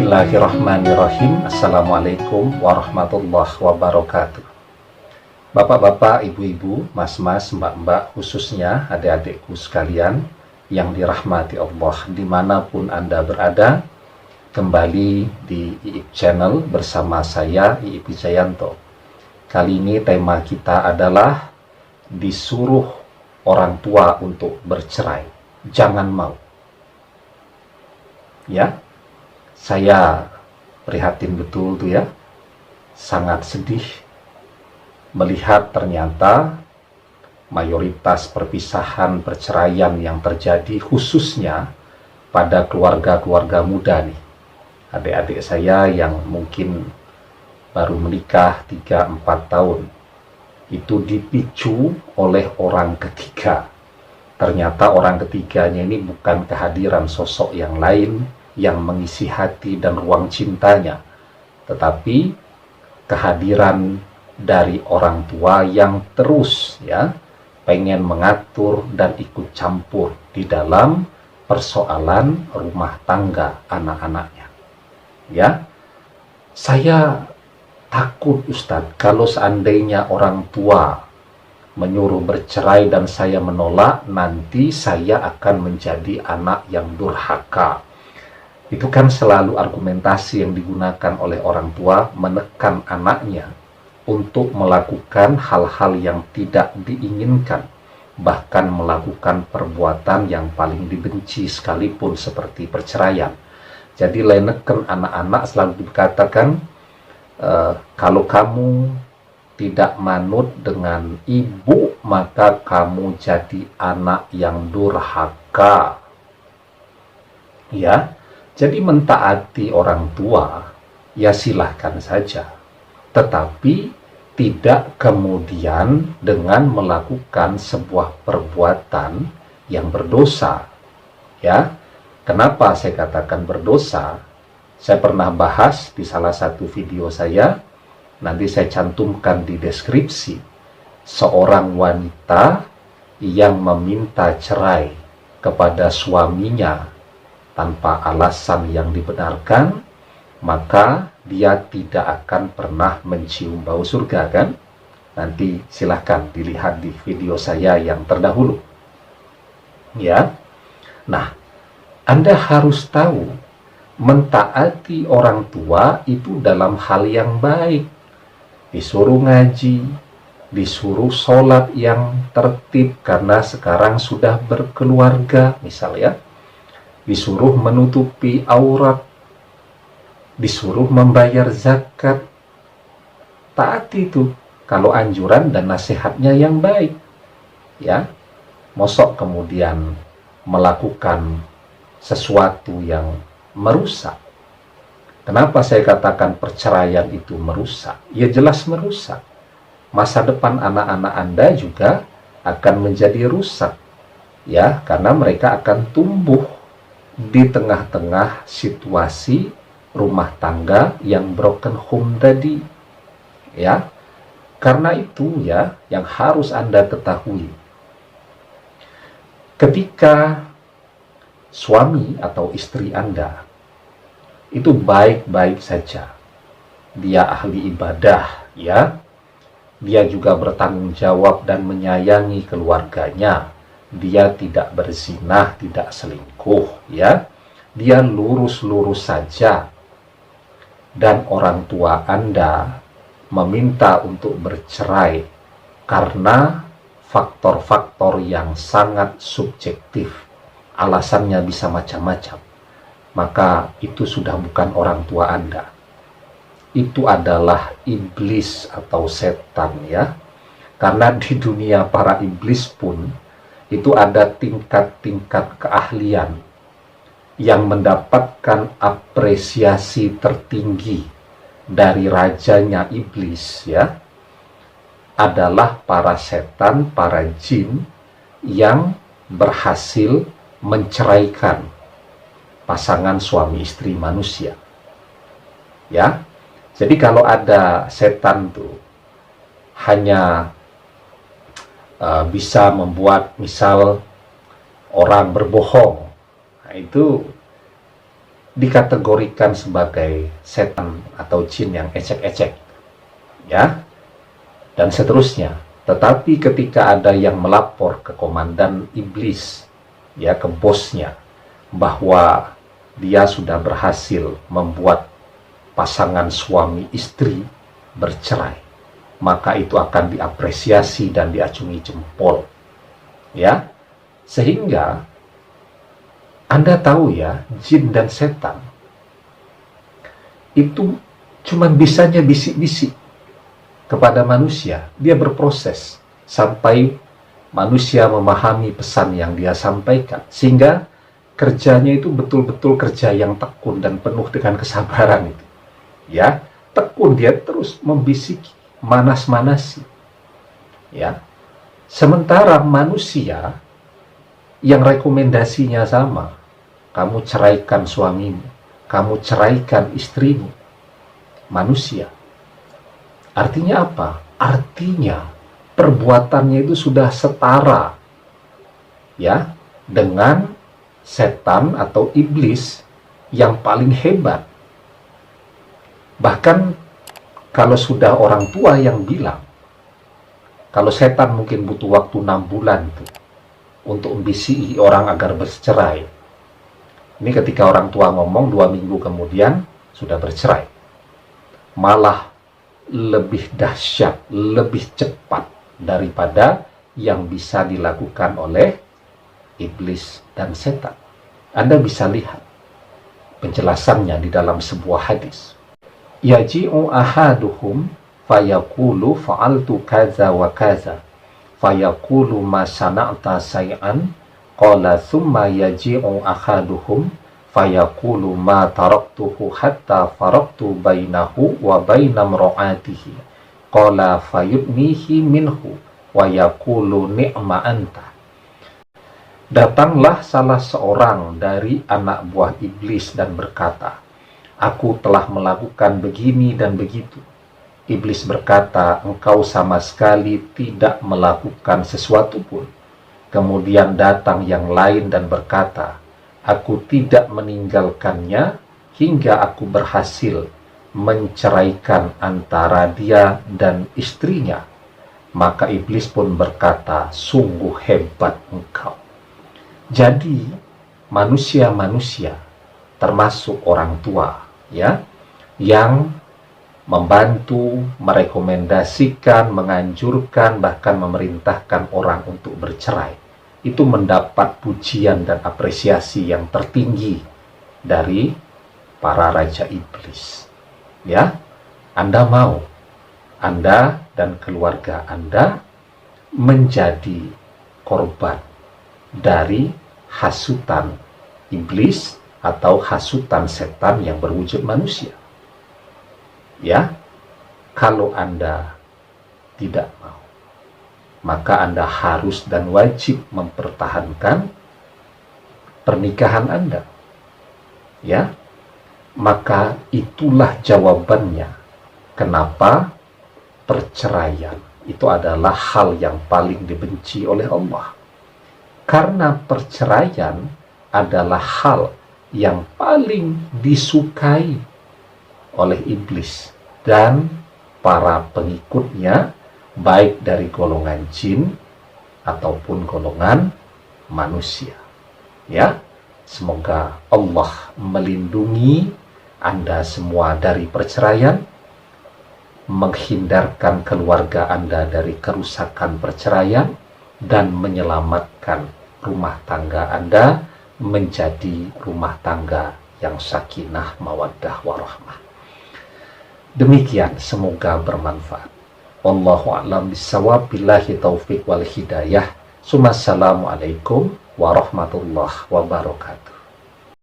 Bismillahirrahmanirrahim. Assalamualaikum warahmatullahi wabarakatuh. Bapak-bapak, ibu-ibu, mas-mas, mbak-mbak, khususnya adik-adikku sekalian yang dirahmati Allah dimanapun Anda berada, kembali di IIP Channel bersama saya, IIP Wijayanto. Kali ini tema kita adalah disuruh orang tua untuk bercerai. Jangan mau. Ya, saya prihatin betul tuh ya, sangat sedih melihat ternyata mayoritas perpisahan perceraian yang terjadi khususnya pada keluarga-keluarga muda nih. Adik-adik saya yang mungkin baru menikah 3-4 tahun, itu dipicu oleh orang ketiga. Ternyata orang ketiganya ini bukan kehadiran sosok yang lain yang mengisi hati dan ruang cintanya, tetapi kehadiran dari orang tua yang terus ya pengen mengatur dan ikut campur di dalam persoalan rumah tangga anak-anaknya. Ya, saya takut Ustadz kalau seandainya orang tua menyuruh bercerai dan saya menolak, nanti saya akan menjadi anak yang durhaka. Itu kan selalu argumentasi yang digunakan oleh orang tua menekan anaknya untuk melakukan hal-hal yang tidak diinginkan, bahkan melakukan perbuatan yang paling dibenci sekalipun seperti perceraian. Jadi leneken anak-anak selalu dikatakan, kalau kamu tidak manut dengan ibu, maka kamu jadi anak yang durhaka. Ya, jadi mentaati orang tua, ya silahkan saja. Tetapi tidak kemudian dengan melakukan sebuah perbuatan yang berdosa. Ya, kenapa saya katakan berdosa? Saya pernah bahas di salah satu video saya, nanti saya cantumkan di deskripsi, seorang wanita yang meminta cerai kepada suaminya tanpa alasan yang dibenarkan, maka dia tidak akan pernah mencium bau surga, kan? Nanti silahkan dilihat di video saya yang terdahulu. Ya, nah, Anda harus tahu, mentaati orang tua itu dalam hal yang baik. Disuruh ngaji, disuruh sholat yang tertib karena sekarang sudah berkeluarga misalnya, disuruh menutupi aurat, disuruh membayar zakat. Taati itu kalau anjuran dan nasihatnya yang baik. Ya, mosok kemudian melakukan sesuatu yang merusak. Kenapa saya katakan perceraian itu merusak? Ya jelas merusak. Masa depan anak-anak Anda juga akan menjadi rusak. Ya, karena mereka akan tumbuh di tengah-tengah situasi rumah tangga yang broken home tadi. Ya, karena itu ya yang harus Anda ketahui. Ketika suami atau istri Anda itu baik-baik saja, dia ahli ibadah, ya, dia juga bertanggung jawab dan menyayangi keluarganya, dia tidak berzinah, tidak selingkuh, ya, dia lurus-lurus saja, dan orang tua Anda meminta untuk bercerai karena faktor-faktor yang sangat subjektif, alasannya bisa macam-macam, maka itu sudah bukan orang tua Anda. Itu adalah iblis atau setan, ya. Karena di dunia para iblis pun itu ada tingkat-tingkat keahlian yang mendapatkan apresiasi tertinggi dari rajanya iblis, ya, adalah para setan, para jin yang berhasil menceraikan pasangan suami istri manusia. Ya, jadi kalau ada setan tuh hanya bisa membuat misal orang berbohong, nah itu dikategorikan sebagai setan atau jin yang ecek-ecek, ya, dan seterusnya. Tetapi ketika ada yang melapor ke komandan iblis, ya, ke bosnya, bahwa dia sudah berhasil membuat pasangan suami istri bercerai, maka itu akan diapresiasi dan diacungi jempol, ya. Sehingga Anda tahu ya, jin dan setan itu cuma bisanya bisik-bisik kepada manusia. Dia berproses sampai manusia memahami pesan yang dia sampaikan, sehingga kerjanya itu betul-betul kerja yang tekun dan penuh dengan kesabaran itu. Ya, tekun, dia terus membisiki, manas-manasi. Ya. Sementara manusia yang rekomendasinya sama, kamu ceraikan suamimu, kamu ceraikan istrimu, manusia. Artinya apa? Artinya perbuatannya itu sudah setara, ya, dengan setan atau iblis yang paling hebat. Bahkan kalau sudah orang tua yang bilang, kalau setan mungkin butuh waktu 6 bulan tuh untuk membisiki orang agar bercerai. Ini ketika orang tua ngomong 2 minggu kemudian sudah bercerai. Malah lebih dahsyat, lebih cepat daripada yang bisa dilakukan oleh iblis dan setan. Anda bisa lihat penjelasannya di dalam sebuah hadis. Yaji'u ahaduhum fayaqulu fa'altu kaza wa kaza fayaqulu ma sana'ta say'an qala thumma yaji'u ahaduhum fayaqulu ma taraktuhu hatta faraqtu bainahu wa baina imra'atihi qala fayudnihi minhu wa yaqulu ni'ma anta. Datanglah salah seorang dari anak buah iblis dan berkata, aku telah melakukan begini dan begitu. Iblis berkata, engkau sama sekali tidak melakukan sesuatu pun. Kemudian datang yang lain dan berkata, aku tidak meninggalkannya hingga aku berhasil menceraikan antara dia dan istrinya. Maka iblis pun berkata, sungguh hebat engkau. Jadi manusia-manusia termasuk orang tua, ya, yang membantu, merekomendasikan, menganjurkan, bahkan memerintahkan orang untuk bercerai, itu mendapat pujian dan apresiasi yang tertinggi dari para raja iblis. Ya, Anda mau Anda dan keluarga Anda menjadi korban dari hasutan iblis atau hasutan setan yang berwujud manusia? Ya, kalau Anda tidak mau, maka Anda harus dan wajib mempertahankan pernikahan Anda. Ya, maka itulah jawabannya kenapa perceraian itu adalah hal yang paling dibenci oleh Allah. Karena perceraian adalah hal yang paling disukai oleh iblis dan para pengikutnya, baik dari golongan jin ataupun golongan manusia. Ya, semoga Allah melindungi Anda semua dari perceraian, menghindarkan keluarga Anda dari kerusakan perceraian, dan menyelamatkan rumah tangga Anda menjadi rumah tangga yang sakinah, mawaddah, warahmah. Demikian, semoga bermanfaat. Wallahu a'lam bishawab, billahi taufiq wal hidayah. Assalamualaikum warahmatullahi wabarakatuh.